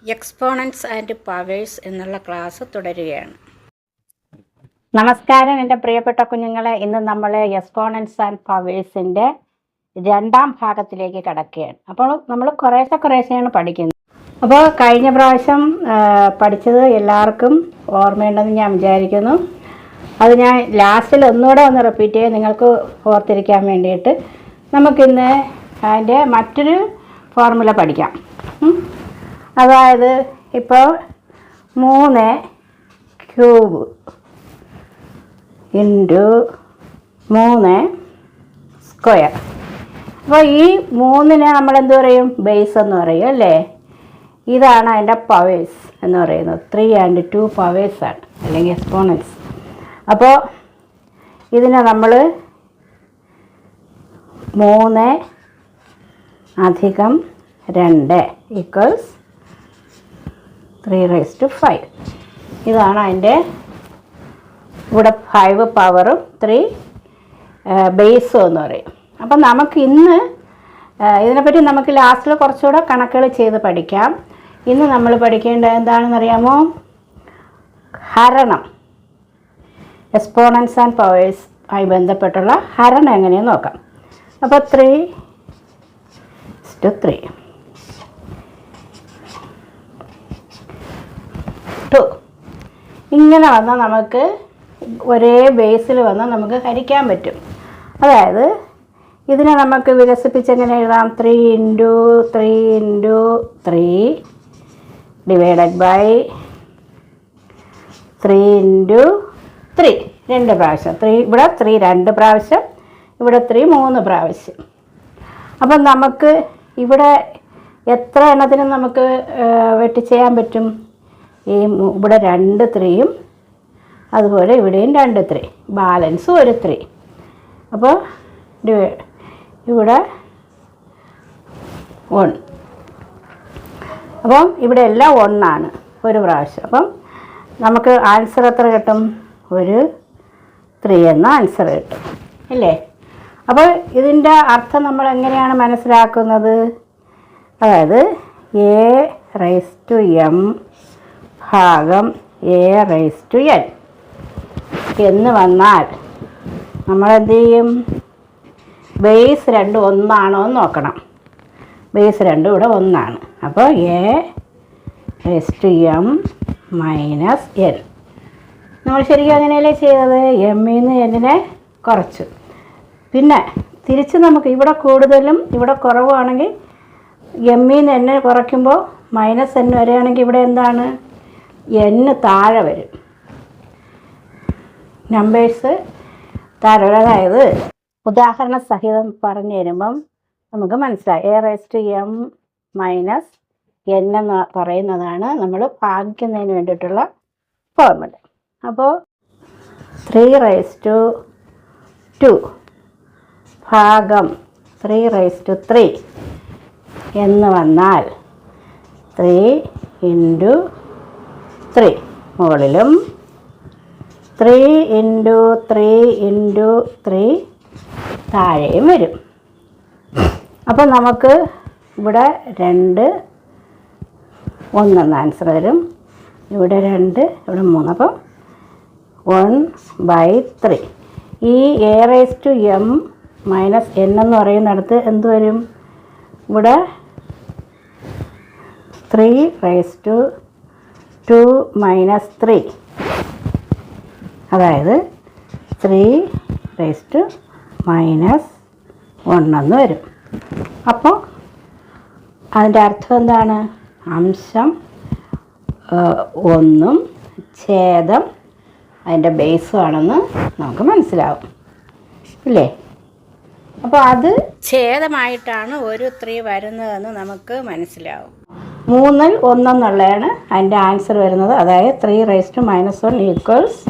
Exponents and powers എന്നുള്ള class തുടരുകയാണ്. നമസ്കാരം എൻ്റെ പ്രിയപ്പെട്ട കുഞ്ഞുങ്ങളെ. ഇന്ന് നമ്മൾ എക്സ്പോണൻസ് ആൻഡ് പവേഴ്സിൻ്റെ രണ്ടാം ഭാഗത്തിലേക്ക് കടക്കുകയാണ്. അപ്പോൾ നമ്മൾ കുറേശ്ശെയാണ് പഠിക്കുന്നത്. അപ്പോൾ കഴിഞ്ഞ പ്രാവശ്യം പഠിച്ചത് എല്ലാവർക്കും ഓർമ്മയുണ്ടെന്ന് ഞാൻ വിചാരിക്കുന്നു. അത് ഞാൻ ലാസ്റ്റിൽ ഒന്നുകൂടെ ഒന്ന് റിപ്പീറ്റ് ചെയ്യാൻ നിങ്ങൾക്ക് ഓർത്തിരിക്കാൻ വേണ്ടിയിട്ട് നമുക്കിന്ന് അതിൻ്റെ മറ്റൊരു ഫോർമുല പഠിക്കാം. അതായത് ഇപ്പോൾ 3 ക്യൂബ് ഇൻറ്റു 3 സ്ക്വയർ. അപ്പോൾ ഈ 3നെ നമ്മൾ എന്ത് പറയും? ബേസ് എന്ന് പറയും അല്ലേ. ഇതാണ് അതിൻ്റെ പവേഴ്സ് എന്ന് പറയുന്നത്. 3 and 2 പവേഴ്സാണ്, അല്ലെങ്കിൽ എക്സ്പോണൻസ്. അപ്പോൾ ഇതിനെ നമ്മൾ 3 + 2 ഈക്വൽസ് 3⁵. ഇതാണ് അതിൻ്റെ ഇവിടെ 5 പവറും 3 ബേസും എന്ന് പറയും. അപ്പം നമുക്ക് ഇന്ന് ഇതിനെപ്പറ്റി നമുക്ക് ലാസ്റ്റിൽ കുറച്ചുകൂടെ കണക്കുകൾ ചെയ്ത് പഠിക്കാം. ഇന്ന് നമ്മൾ പഠിക്കേണ്ടത് എന്താണെന്ന് അറിയാമോ? ഹരണം. എക്സ്പോണൻസ് ആൻഡ് പവേഴ്സ് ആയി ബന്ധപ്പെട്ടുള്ള ഹരണം എങ്ങനെയെന്ന് നോക്കാം. അപ്പോൾ 3:3 2 ഇങ്ങനെ വന്നാൽ നമുക്ക് ഒരേ ബേസിൽ വന്നാൽ നമുക്ക് ഹരിക്കാൻ പറ്റും. അതായത് ഇതിനെ നമുക്ക് വികസിപ്പിച്ച് എങ്ങനെ എഴുതാം? 3 × 3 × 3 ഡിവൈഡഡ് ബൈ 3 × 3 2 പ്രാവശ്യം. 3 ഇവിടെ 3 2 പ്രാവശ്യം, ഇവിടെ 3 3 പ്രാവശ്യം. അപ്പം നമുക്ക് ഇവിടെ എത്ര എണ്ണത്തിനും നമുക്ക് വെട്ടിച്ചെയ്യാൻ പറ്റും? ഇവിടെ 2 3യും അതുപോലെ ഇവിടെയും 2 3, ബാലൻസ് ഒരു 3. അപ്പോൾ ഇവിടെ 1. അപ്പം ഇവിടെ എല്ലാം 1 ആണ് ഒരു പ്രാവശ്യം. അപ്പം നമുക്ക് ആൻസർ എത്ര കിട്ടും? ഒരു 3 എന്ന ആൻസർ കിട്ടും അല്ലേ. അപ്പോൾ ഇതിൻ്റെ അർത്ഥം നമ്മൾ എങ്ങനെയാണ് മനസ്സിലാക്കുന്നത്? അതായത് a⁻m ഭാഗം a⁻n എന്ന് വന്നാൽ നമ്മൾ എന്ത് ചെയ്യും? ബേസ് 2 ഒന്നാണോ എന്ന് നോക്കണം. ബേസ് 2 ഇവിടെ 1 ആണ്. അപ്പോൾ a⁻m - n. നമ്മൾ ശരിക്കും അങ്ങനെയല്ലേ ചെയ്തത്? m-ൽ നിന്ന് n-നെ കുറച്ചു. പിന്നെ തിരിച്ച് നമുക്ക് ഇവിടെ കൂടുതലും ഇവിടെ കുറവാണെങ്കിൽ m-ൽ നിന്ന് n കുറയ്ക്കുമ്പോൾ -n വരെയാണെങ്കിൽ ഇവിടെ എന്താണ്? n താഴെ വരും, നമ്പേഴ്സ് താഴെ വരും. അതായത് ഉദാഹരണ സഹിതം പറഞ്ഞു തരുമ്പം നമുക്ക് മനസ്സിലായി. a⁻m - n എന്ന് പറയുന്നതാണ് നമ്മൾ ഭാഗിക്കുന്നതിന് വേണ്ടിയിട്ടുള്ള ഫോർമുല. അപ്പോൾ 3⁻2 ഭാഗം 3⁻3 എന്ന് വന്നാൽ 3 × 3 മുകളിലും 3 × 3 × 3 താഴെയും വരും. അപ്പം നമുക്ക് ഇവിടെ 2 1 എന്ന ആൻസർ വരും. ഇവിടെ 2 ഇവിടെ 3. അപ്പം 1/3. ഈ a⁻m - n എന്ന് പറയുന്നിടത്ത് എന്ത് വരും? ഇവിടെ 3⁻2 - 3, അതായത് 3⁻−1 എന്ന് വരും. അപ്പോൾ അതിൻ്റെ അർത്ഥം എന്താണ്? അംശം 1ഉം ഛേദം അതിൻ്റെ ബേസും ആണെന്ന് നമുക്ക് മനസ്സിലാവും ഇല്ലേ. അപ്പോൾ അത് ഛേദമായിട്ടാണ് ഒരു 3 വരുന്നതെന്ന് നമുക്ക് മനസ്സിലാവും. 3ൽ 1 എന്നുള്ളതാണ് അതിൻ്റെ ആൻസർ വരുന്നത്. അതായത് 3⁻−1 ഈക്വൽസ്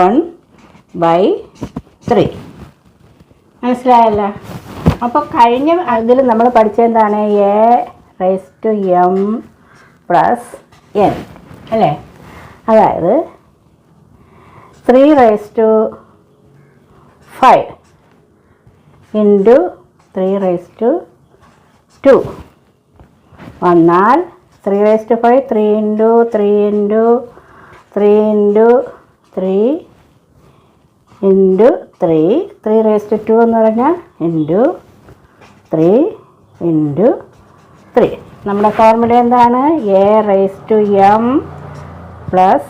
1/3. മനസ്സിലായല്ലോ. അപ്പോൾ കഴിഞ്ഞ ഇതിൽ നമ്മൾ പഠിച്ചെന്താണ്? a⁻m + n അല്ലേ. അതായത് 3⁵5 × 3⁵2 വന്നാൽ 3 raised to 5, 3 into 3 into 3 into 3 into 3, 3 raised to 2 എന്ന് പറഞ്ഞാൽ into 3 into 3. നമ്മുടെ ഫോർമുല എന്താണ്? a raised to m plus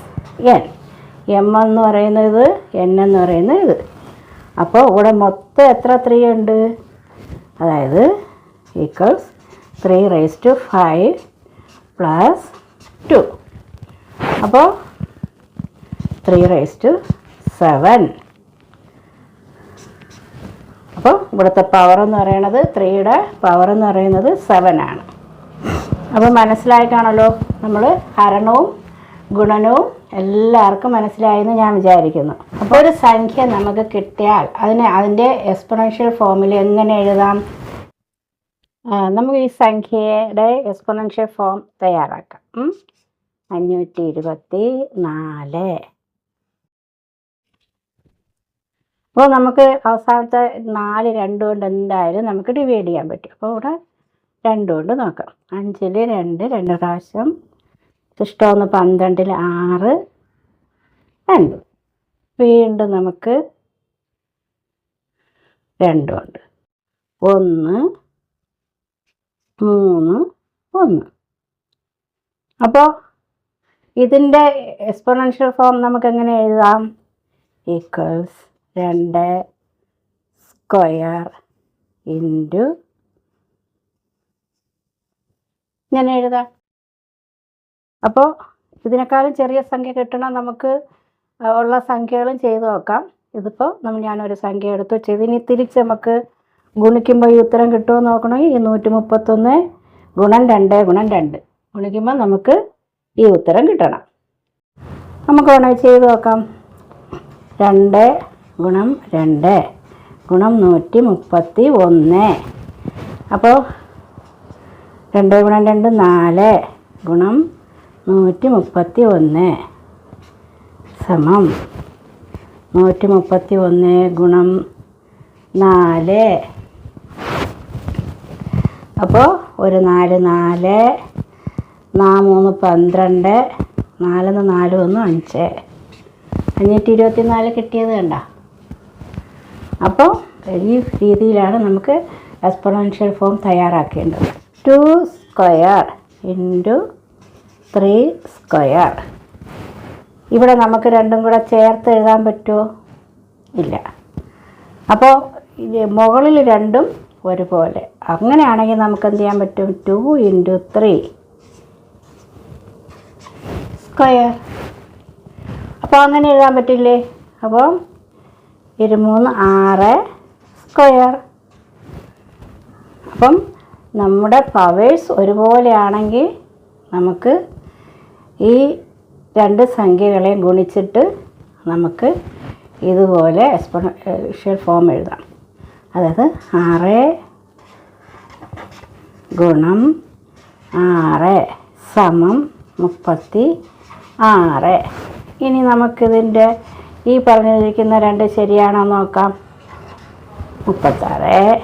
n. m എന്ന് പറയുന്നത് n എന്ന് പറയുന്നത് ഇത്. അപ്പോൾ ഇവിടെ മൊത്തം എത്ര 3 ഉണ്ട്? അതായത് ഈക്വൽസ് 3 raised to 5 plus 2. അപ്പോൾ 3 raised to 7. അപ്പോൾ ഇവിടുത്തെ പവർ എന്ന് പറയുന്നത് 3യുടെ പവർ എന്ന് പറയുന്നത് 7 ആണ്. അപ്പോൾ മനസ്സിലായിട്ടാണല്ലോ നമ്മൾ ഹരണവും ഗുണനവും എല്ലാവർക്കും മനസ്സിലായെന്ന് ഞാൻ വിചാരിക്കുന്നു. അപ്പോൾ ഒരു സംഖ്യ നമുക്ക് കിട്ടിയാൽ അതിൻ്റെ എക്സ്പോണൻഷ്യൽ ഫോമിൽ എങ്ങനെ എഴുതാം? നമുക്ക് ഈ സംഖ്യയുടെ എക്സ്പോണൻഷ്യൽ ഫോം തയ്യാറാക്കാം. 524. അപ്പോൾ നമുക്ക് അവസാനത്തെ 4 2 കൊണ്ട് എന്തായാലും നമുക്ക് ഡിവൈഡ് ചെയ്യാൻ പറ്റും. അപ്പോൾ ഇവിടെ 2 കൊണ്ട് നോക്കാം. 5ൽ 2 2 പ്രാവശ്യം, ഇഷ്ടമൊന്ന് 12ൽ 6 2. വീണ്ടും നമുക്ക് 2 ഉണ്ട്, 1 3 1. അപ്പോൾ ഇതിൻ്റെ എക്സ്പോണൻഷ്യൽ ഫോം നമുക്ക് എങ്ങനെ എഴുതാം? ഈക്വൽസ് 2 സ്ക്വയർ ഇൻറ്റു ഞാൻ എഴുതാം. അപ്പോൾ ഇതിനേക്കാളും ചെറിയ സംഖ്യ കിട്ടണം നമുക്ക് ഉള്ള സംഖ്യകളും ചെയ്ത് നോക്കാം. ഇതിപ്പോൾ ഞാനൊരു സംഖ്യ എടുത്തു ചെയ്ത് ഇനി തിരിച്ച് നമുക്ക് ഗുണിക്കുമ്പോൾ ഈ ഉത്തരം കിട്ടുമോ നോക്കണമെങ്കിൽ ഈ 131 ഗുണം 2 ഗുണം 2 ഗുണിക്കുമ്പോൾ നമുക്ക് ഈ ഉത്തരം കിട്ടണം. നമുക്ക് വേണമെങ്കിൽ ചെയ്ത് നോക്കാം. 2 ഗുണം 2 ഗുണം 131. അപ്പോൾ 2 ഗുണം 2 4 ഗുണം 131 സമം 131 ഗുണം 4. അപ്പോൾ ഒരു 4 4, 3 12, 4 4 1 5, 524 കിട്ടിയത് കണ്ട. അപ്പോൾ ഈ രീതിയിലാണ് നമുക്ക് എക്സ്പോണൻഷ്യൽ ഫോം തയ്യാറാക്കേണ്ടത്. 2 സ്ക്വയർ ഇൻറ്റു 3 സ്ക്വയർ. ഇവിടെ നമുക്ക് രണ്ടും കൂടെ ചേർത്ത് എഴുതാൻ പറ്റുമോ? ഇല്ല. അപ്പോൾ മുകളിൽ രണ്ടും ഒരുപോലെ. അങ്ങനെയാണെങ്കിൽ നമുക്ക് എന്ത് ചെയ്യാൻ പറ്റും? 2 into 3 സ്ക്വയർ. അപ്പോൾ അങ്ങനെ എഴുതാൻ പറ്റില്ലേ? അപ്പോൾ 23 6 സ്ക്വയർ. അപ്പം നമ്മുടെ പവേഴ്സ് ഒരുപോലെയാണെങ്കിൽ നമുക്ക് ഈ രണ്ട് സംഖ്യകളെയും ഗുണിച്ചിട്ട് നമുക്ക് ഇതുപോലെ എക്സ്പോണൻഷ്യൽ ഫോം എഴുതാം. അതായത് 6 ഗുണം 6 സമം 36. ഇനി നമുക്കിതിൻ്റെ ഈ പറഞ്ഞിരിക്കുന്ന രണ്ട് ശരിയാണോ നോക്കാം. 36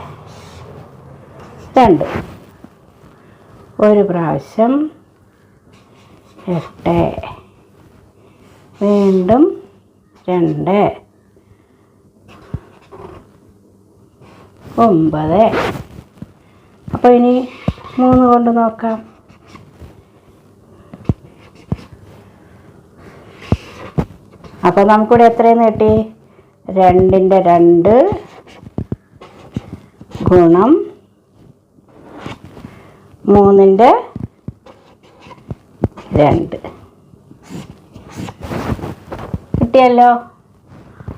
2 ഒരു പ്രാവശ്യം 8 വീണ്ടും 2 9. അപ്പോൾ ഇനി 3 കൊണ്ട് നോക്കാം. അപ്പോൾ നമുക്കിവിടെ എത്രയെന്ന് കിട്ടി? 2ൻ്റെ 2 ഗുണം 3ൻ്റെ 2 കിട്ടിയല്ലോ.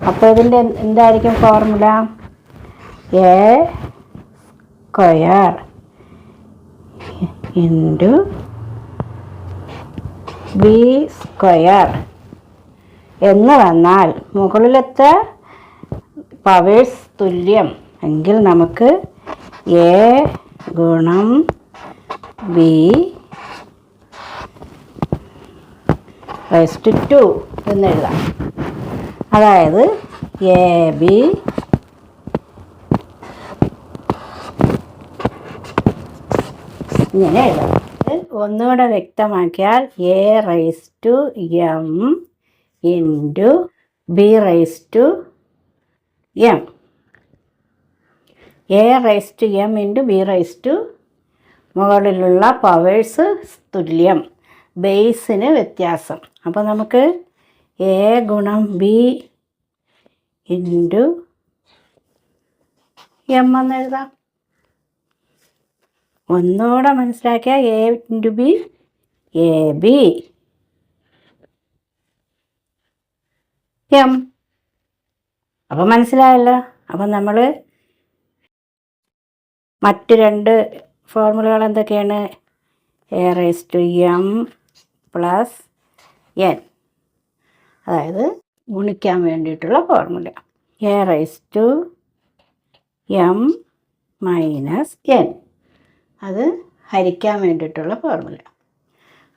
അപ്പോൾ ഇതിൻ്റെ എന്തായിരിക്കും formula? A square into B square എന്ന് വന്നാൽ മുകളിലത്തെ പവേഴ്സ് തുല്യം എങ്കിൽ നമുക്ക് എ ഗുണം ബി റൈസ് ടു 2 എന്നെഴുതാം. അതായത് എ ബി ഇങ്ങനെ എഴുതാം. ഒന്നുകൂടെ വ്യക്തമാക്കിയാൽ A raise to M into B raise to M. A raise to M into B raise to മുകളിലുള്ള പവേഴ്സ് തുല്യം, ബേസിന് വ്യത്യാസം. അപ്പോൾ നമുക്ക് എ ഗുണം ബി ഇൻറ്റു എം എന്ന് എഴുതാം. ഒന്നുകൂടെ മനസ്സിലാക്കിയാൽ A into B A B M. അപ്പം മനസ്സിലായല്ലോ. അപ്പം നമ്മൾ മറ്റ് രണ്ട് ഫോർമുലകൾ എന്തൊക്കെയാണ്? A raise to M plus N, അതായത് ഗുണിക്കാൻ വേണ്ടിയിട്ടുള്ള formula. A raise to M minus N, അത് ഹരിക്കാൻ വേണ്ടിയിട്ടുള്ള ഫോർമുല.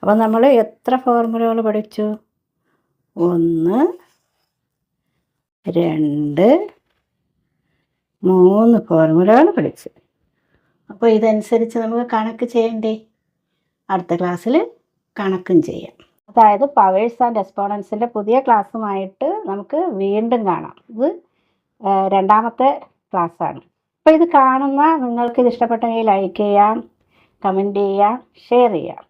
അപ്പോൾ നമ്മൾ എത്ര ഫോർമുലകൾ പഠിച്ചു? 1, 2, 3 ഫോർമുലകൾ പഠിച്ചു. അപ്പോൾ ഇതനുസരിച്ച് നമുക്ക് കണക്ക് ചെയ്യണ്ടേ? അടുത്ത ക്ലാസ്സിൽ കണക്കും ചെയ്യാം. അതായത് പവേഴ്സ് ആൻഡ് എക്സ്പോണൻസിൻ്റെ പുതിയ ക്ലാസ്സുമായിട്ട് നമുക്ക് വീണ്ടും കാണാം. ഇത് രണ്ടാമത്തെ ക്ലാസ്സാണ്. അപ്പോൾ ഇത് കാണുന്ന നിങ്ങൾക്ക് ഇത് ഇഷ്ടപ്പെട്ടെങ്കിൽ ലൈക്ക് ചെയ്യാം, കമൻറ്റ് ചെയ്യാം, ഷെയർ ചെയ്യാം.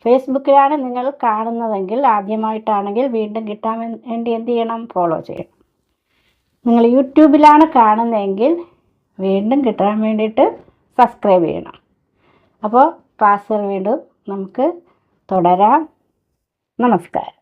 ഫേസ്ബുക്കിലാണ് നിങ്ങൾ കാണുന്നതെങ്കിൽ, ആദ്യമായിട്ടാണെങ്കിൽ വീണ്ടും കിട്ടാൻ വേണ്ടി എന്ത് ചെയ്യണം? ഫോളോ ചെയ്യണം. നിങ്ങൾ യൂട്യൂബിലാണ് കാണുന്നതെങ്കിൽ വീണ്ടും കിട്ടാൻ വേണ്ടിയിട്ട് സബ്സ്ക്രൈബ് ചെയ്യണം. അപ്പോൾ ക്ലാസ്സുകൾ വീണ്ടും നമുക്ക് തുടരാം. നമസ്കാരം.